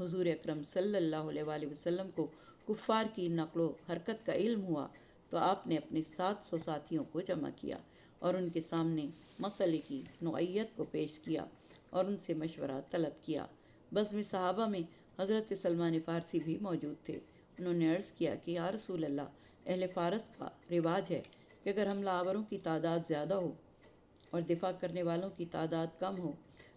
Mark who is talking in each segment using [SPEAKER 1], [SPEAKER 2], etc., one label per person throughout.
[SPEAKER 1] حضور اکرم صلی اللہ علیہ وآلہ وسلم کو کفار کی نقل و حرکت کا علم ہوا تو آپ نے اپنے 700 ساتھیوں کو جمع کیا اور ان کے سامنے مسئلے کی نوعیت کو پیش کیا اور ان سے مشورہ طلب کیا۔ بزم صحابہ میں حضرت سلمان فارسی بھی موجود تھے۔ انہوں نے عرض کیا کہ یا رسول اللہ، اہل فارس کا رواج ہے کہ اگر حملہ آوروں کی تعداد زیادہ ہو اور دفاع کرنے والوں کی تعداد کم ہو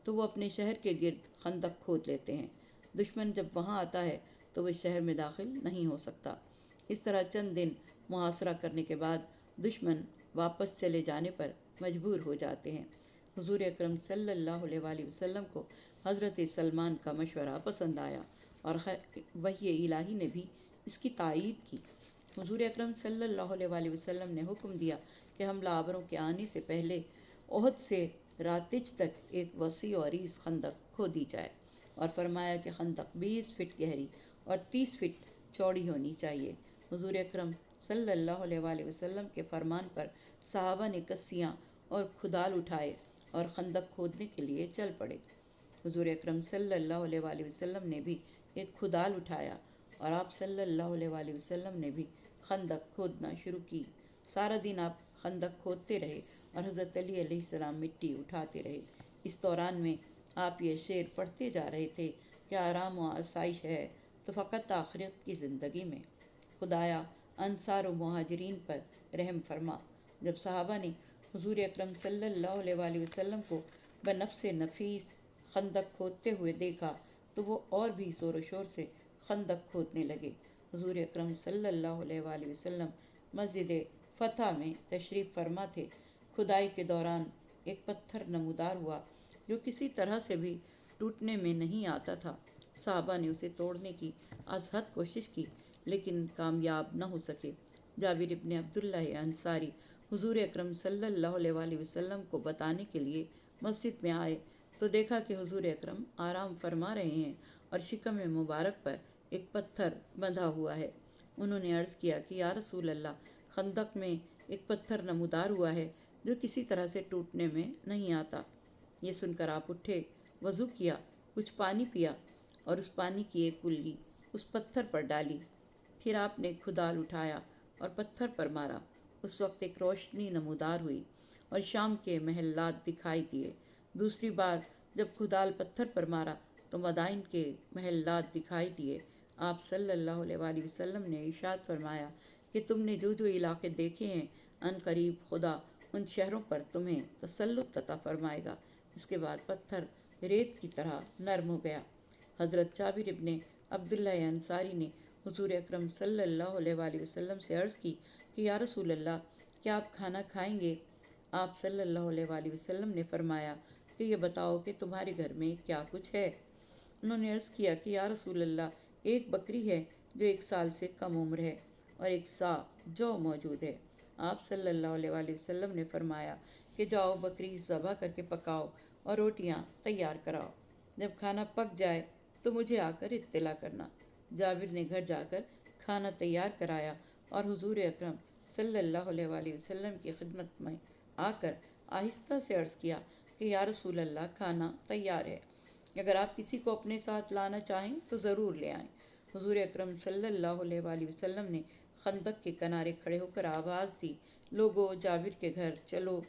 [SPEAKER 1] تو وہ اپنے شہر کے گرد خندق کھود لیتے ہیں۔ دشمن جب وہاں آتا ہے تو وہ شہر میں داخل نہیں ہو سکتا۔ اس طرح چند دن محاصرہ کرنے کے بعد دشمن واپس چلے جانے پر مجبور ہو جاتے ہیں۔ حضور اکرم صلی اللہ علیہ وآلہ وسلم کو حضرت سلمان کا مشورہ پسند آیا اور وحی الہی نے بھی اس کی تائید کی۔ حضور اکرم صلی اللہ علیہ وآلہ وسلم نے حکم دیا کہ حملہ آوروں کے آنے سے پہلے احد سے راتج تک ایک وسیع و عریض خندق کھودی جائے اور فرمایا کہ خندق 20 فٹ گہری اور 30 فٹ چوڑی ہونی چاہیے۔ حضور اکرم صلی اللہ علیہ وآلہ وسلم کے فرمان پر صحابہ نے کسیاں اور کھدال اٹھائے اور خندق کھودنے کے لیے چل پڑے۔ حضور اکرم صلی اللہ علیہ وآلہ وسلم نے بھی ایک کھدال اٹھایا اور آپ صلی اللہ علیہ وآلہ وسلم نے بھی خندق کھودنا شروع کی۔ سارا دن آپ خندق کھودتے رہے اور حضرت علی علیہ السلام مٹی اٹھاتے رہے۔ اس دوران میں آپ یہ شعر پڑھتے جا رہے تھے کہ آرام و آسائش ہے تو فقط آخرت کی زندگی میں، خدایا انصار و مہاجرین پر رحم فرما۔ جب صحابہ نے حضور اکرم صلی اللہ علیہ وآلہ وسلم کو بنفس نفیس خندق کھودتے ہوئے دیکھا تو وہ اور بھی زور و شور سے خندق کھودنے لگے۔ حضور اکرم صلی اللہ علیہ وآلہ وسلم مسجد فتح میں تشریف فرما تھے۔ کھدائی کے دوران ایک پتھر نمودار ہوا جو کسی طرح سے بھی ٹوٹنے میں نہیں آتا تھا۔ صحابہ نے اسے توڑنے کی از حد کوشش کی لیکن کامیاب نہ ہو سکے۔ جابر ابن عبداللہ انصاری حضور اکرم صلی اللہ علیہ وآلہ وسلم کو بتانے کے لیے مسجد میں آئے تو دیکھا کہ حضور اکرم آرام فرما رہے ہیں اور شکم مبارک پر ایک پتھر بندھا ہوا ہے۔ انہوں نے عرض کیا کہ یا رسول اللہ، خندق میں ایک پتھر نمودار ہوا ہے جو کسی طرح سے ٹوٹنے میں نہیں آتا۔ یہ سن کر آپ اٹھے، وضو کیا، کچھ پانی پیا اور اس پانی کی ایک کلی اس پتھر پر ڈالی۔ پھر آپ نے کھدال اٹھایا اور پتھر پر مارا۔ اس وقت ایک روشنی نمودار ہوئی اور شام کے محلات دکھائی دیے۔ دوسری بار جب کھدال پتھر پر مارا تو مدائن کے محلات دکھائی دیے۔ آپ صلی اللہ علیہ وآلہ وسلم نے ارشاد فرمایا کہ تم نے جو جو علاقے دیکھے ہیں ان قریب خدا ان شہروں پر تمہیں تسلط عطا فرمائے گا۔ اس کے بعد پتھر ریت کی طرح نرم ہو گیا۔ حضرت جابر ابن عبداللہ انصاری نے حضور اکرم صلی اللہ علیہ وآلہ وسلم سے عرض کی کہ یا رسول اللہ، کیا آپ کھانا کھائیں گے؟ آپ صلی اللہ علیہ وآلہ وسلم نے فرمایا کہ یہ بتاؤ کہ تمہارے گھر میں کیا کچھ ہے؟ انہوں نے عرض کیا کہ یا رسول اللہ، ایک بکری ہے جو 1 سال سے کم عمر ہے اور 1 سا جو موجود ہے۔ آپ صلی اللہ علیہ وآلہ وسلم نے فرمایا کہ جاؤ بکری ذبح کر کے پکاؤ اور روٹیاں تیار کراؤ۔ جب کھانا پک جائے تو مجھے آ کر اطلاع کرنا۔ جابر نے گھر جا کر کھانا تیار کرایا اور حضور اکرم صلی اللہ علیہ وآلہ وسلم کی خدمت میں آ کر آہستہ سے عرض کیا کہ یا رسول اللہ، کھانا تیار ہے، اگر آپ کسی کو اپنے ساتھ لانا چاہیں تو ضرور لے آئیں۔ حضور اکرم صلی اللہ علیہ وآلہ وسلم نے خندق کے کنارے کھڑے ہو کر آواز دی، لوگو جابر کے گھر چلو۔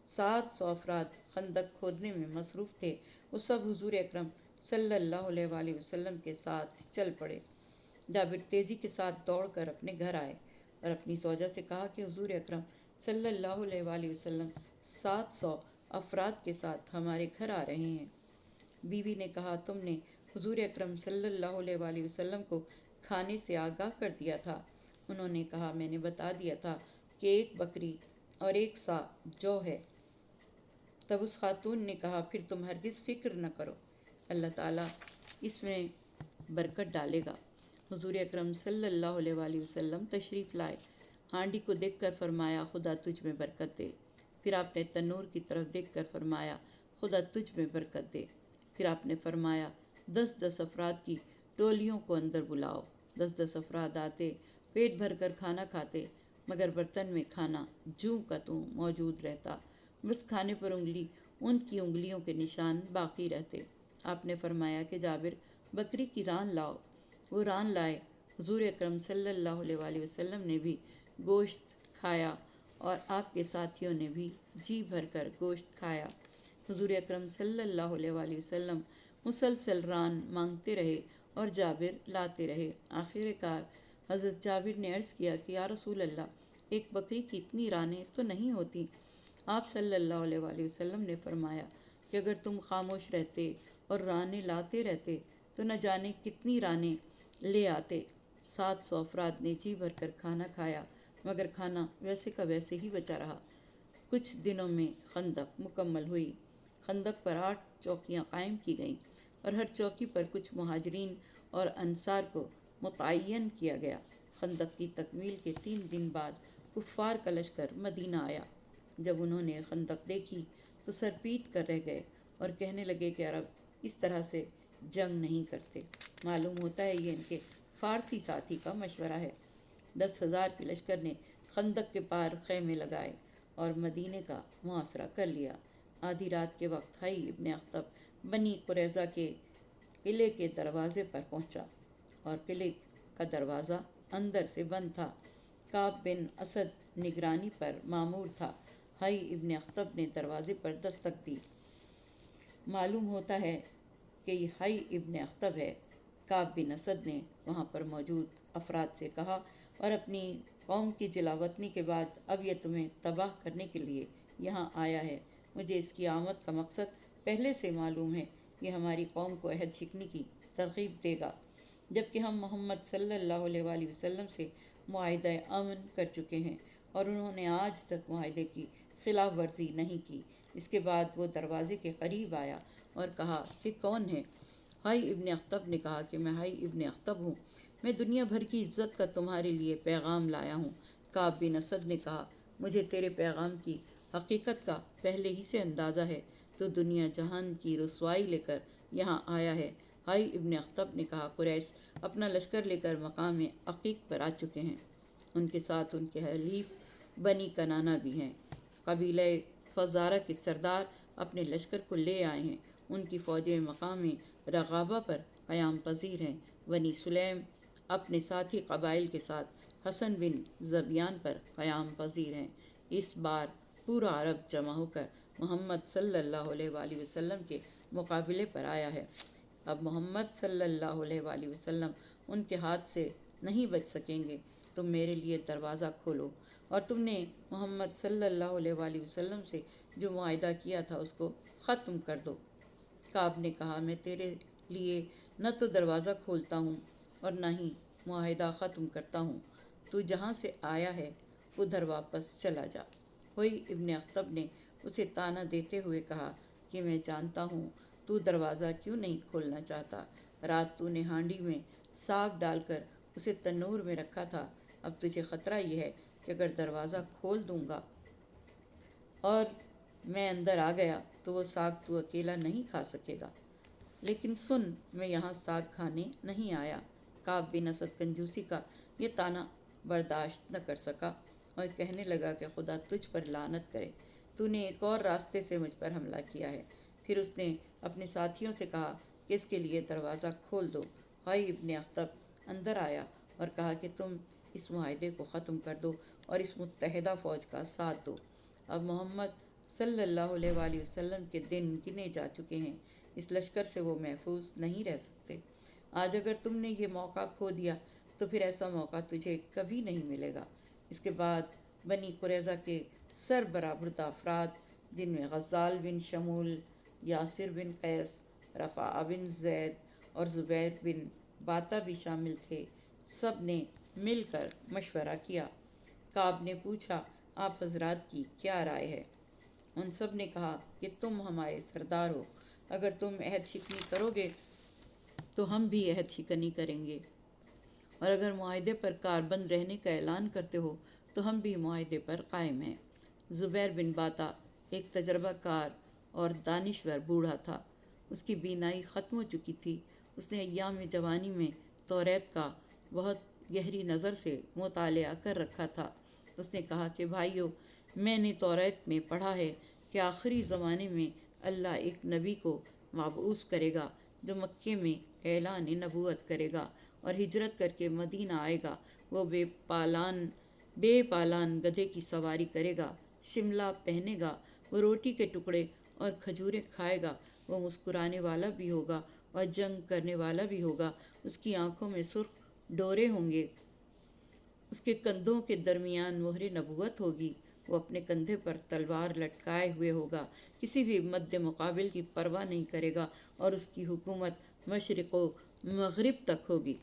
[SPEAKER 1] 700 افراد خندق کھودنے میں مصروف تھے، وہ سب حضور اکرم صلی اللہ علیہ وآلہ وسلم کے ساتھ چل پڑے۔ جابر تیزی کے ساتھ دوڑ کر اپنے گھر آئے اور اپنی زوجہ سے کہا کہ حضور اکرم صلی اللہ علیہ وآلہ وسلم 700 افراد کے ساتھ ہمارے گھر آ رہے ہیں۔ بیوی نے کہا، تم نے حضور اکرم صلی اللہ علیہ وآلہ وسلم کو کھانے سے آگاہ کر دیا تھا؟ انہوں نے کہا، میں نے بتا دیا تھا کہ 1 بکری اور 1 سا جو ہے۔ تب اس خاتون نے کہا، پھر تم ہرگز فکر نہ کرو، اللہ تعالیٰ اس میں برکت ڈالے گا۔ حضور اکرم صلی اللہ علیہ وآلہ وسلم تشریف لائے۔ ہانڈی کو دیکھ کر فرمایا، خدا تجھ میں برکت دے۔ پھر آپ نے تنور کی طرف دیکھ کر فرمایا، خدا تجھ میں برکت دے۔ پھر آپ نے فرمایا، 10 افراد کی ٹولیوں کو اندر بلاؤ۔ 10 افراد آتے، پیٹ بھر کر کھانا کھاتے، مگر برتن میں کھانا جوں کا توں موجود رہتا، بس کھانے پر ان کی انگلیوں کے نشان باقی رہتے۔ آپ نے فرمایا کہ جابر، بکری کی ران لاؤ۔ وہ ران لائے۔ حضور اکرم صلی اللہ علیہ وسلم نے بھی گوشت کھایا اور آپ کے ساتھیوں نے بھی جی بھر کر گوشت کھایا۔ حضور اکرم صلی اللہ علیہ وسلم مسلسل ران مانگتے رہے اور جابر لاتے رہے۔ آخر کار حضرت جابر نے عرض کیا کہ یا رسول اللہ، ایک بکری کی اتنی رانیں تو نہیں ہوتی۔ آپ صلی اللہ علیہ وسلم نے فرمایا کہ اگر تم خاموش رہتے اور رانیں لاتے رہتے تو نہ جانے کتنی رانیں لے آتے۔ 700 افراد نے جی بھر کر کھانا کھایا، مگر کھانا ویسے کا ویسے ہی بچا رہا۔ کچھ دنوں میں خندق مکمل ہوئی۔ خندق پر 8 چوکیاں قائم کی گئیں اور ہر چوکی پر کچھ مہاجرین اور انصار کو متعین کیا گیا۔ خندق کی تکمیل کے 3 دن بعد کفار کا لشکر مدینہ آیا۔ جب انہوں نے خندق دیکھی تو سر پیٹ کر رہ گئے اور کہنے لگے کہ عرب اس طرح سے جنگ نہیں کرتے۔ معلوم ہوتا ہے یہ ان کے فارسی ساتھی کا مشورہ ہے۔ 10,000 کے لشکر نے خندق کے پار خیمے لگائے اور مدینے کا محاصرہ کر لیا۔ آدھی رات کے وقت حی ابن اخطب بنی قریظہ کے قلعے کے دروازے پر پہنچا اور قلعے کا دروازہ اندر سے بند تھا۔ کعب بن اسد نگرانی پر مامور تھا۔ حی ابن اخطب نے دروازے پر دستک دی۔ معلوم ہوتا ہے کہ یہ حی ابن اخطب ہے۔ کعب بن اسد نے وہاں پر موجود افراد سے کہا اور اپنی قوم کی جلاوطنی کے بعد اب یہ تمہیں تباہ کرنے کے لیے یہاں آیا ہے۔ مجھے اس کی آمد کا مقصد پہلے سے معلوم ہے۔ یہ ہماری قوم کو عہد شکنی کی ترغیب دے گا، جبکہ ہم محمد صلی اللہ علیہ وسلم سے معاہدہ امن کر چکے ہیں اور انہوں نے آج تک معاہدے کی خلاف ورزی نہیں کی۔ اس کے بعد وہ دروازے کے قریب آیا اور کہا کہ کون ہے؟ حی ابن اخطب نے کہا کہ میں حی ابن اخطب ہوں، میں دنیا بھر کی عزت کا تمہارے لیے پیغام لایا ہوں۔ کعب بن اسد نے کہا مجھے تیرے پیغام کی حقیقت کا پہلے ہی سے اندازہ ہے، تو دنیا جہان کی رسوائی لے کر یہاں آیا ہے۔ حی ابن اخطب نے کہا قریش اپنا لشکر لے کر مقام عقیق پر آ چکے ہیں، ان کے ساتھ ان کے حلیف بنی کنانہ بھی ہیں۔ قبیلہ فزارہ کے سردار اپنے لشکر کو لے آئے ہیں، ان کی فوجیں مقام رغابہ پر قیام پذیر ہیں۔ بنی سلیم اپنے ساتھی قبائل کے ساتھ حسن بن زبیان پر قیام پذیر ہیں۔ اس بار پورا عرب جمع ہو کر محمد صلی اللہ علیہ وسلم کے مقابلے پر آیا ہے۔ اب محمد صلی اللہ علیہ وسلم ان کے ہاتھ سے نہیں بچ سکیں گے۔ تم میرے لیے دروازہ کھولو اور تم نے محمد صلی اللہ علیہ وسلم سے جو معاہدہ کیا تھا اس کو ختم کر دو۔ کعب نے کہا میں تیرے لیے نہ تو دروازہ کھولتا ہوں اور نہ ہی معاہدہ ختم کرتا ہوں، تو جہاں سے آیا ہے ادھر واپس چلا جا۔ حی ابن اخطب نے اسے طعنہ دیتے ہوئے کہا کہ میں جانتا ہوں تو دروازہ کیوں نہیں کھولنا چاہتا۔ رات تو نے ہانڈی میں ساگ ڈال کر اسے تنور میں رکھا تھا، اب تجھے خطرہ یہ ہے کہ اگر دروازہ کھول دوں گا اور میں اندر آ گیا تو وہ ساگ تو اکیلا نہیں کھا سکے گا۔ لیکن سن، میں یہاں ساگ کھانے نہیں آیا۔ کعب بن اسد کنجوسی کا یہ طعنہ برداشت نہ کر سکا اور کہنے لگا کہ خدا تجھ پر لعنت کرے، تو نے ایک اور راستے سے مجھ پر حملہ کیا ہے۔ پھر اس نے اپنے ساتھیوں سے کہا کہ اس کے لیے دروازہ کھول دو۔ حی ابن اخطب اندر آیا اور کہا کہ تم اس معاہدے کو ختم کر دو اور اس متحدہ فوج کا ساتھ دو۔ اب محمد صلی اللہ علیہ وسلم کے دن گنے جا چکے ہیں، اس لشکر سے وہ محفوظ نہیں رہ سکتے۔ آج اگر تم نے یہ موقع کھو دیا تو پھر ایسا موقع تجھے کبھی نہیں ملے گا۔ اس کے بعد بنی قریظہ کے سربراہ افراد جن میں غزال بن شمول، یاسر بن قیس، رفاعہ بن زید اور زبیر بن باتا بھی شامل تھے، سب نے مل کر مشورہ کیا۔ کعب نے پوچھا آپ حضرات کی کیا رائے ہے؟ ان سب نے کہا کہ تم ہمارے سردار ہو، اگر تم عہد شکنی کرو گے تو ہم بھی عہد شکنی کریں گے، اور اگر معاہدے پر کاربند رہنے کا اعلان کرتے ہو تو ہم بھی معاہدے پر قائم ہیں۔ زبیر بن باتا ایک تجربہ کار اور دانشور بوڑھا تھا، اس کی بینائی ختم ہو چکی تھی۔ اس نے ایام جوانی میں توریت کا بہت گہری نظر سے مطالعہ کر رکھا تھا۔ اس نے کہا کہ بھائیو، میں نے توریت میں پڑھا ہے کہ آخری زمانے میں اللہ ایک نبی کو مبعوث کرے گا جو مکے میں اعلان نبوت کرے گا اور ہجرت کر کے مدینہ آئے گا، وہ بے پالان گدھے کی سواری کرے گا، شملہ پہنے گا، وہ روٹی کے ٹکڑے اور کھجوریں کھائے گا، وہ مسکرانے والا بھی ہوگا اور جنگ کرنے والا بھی ہوگا، اس کی آنکھوں میں سرخ ڈورے ہوں گے، اس کے کندھوں کے درمیان مہر نبوت ہوگی، وہ اپنے کندھے پر تلوار لٹکائے ہوئے ہوگا، کسی بھی مد مقابل کی پرواہ نہیں کرے گا، اور اس کی حکومت مشرق و مغرب تک ہوگی۔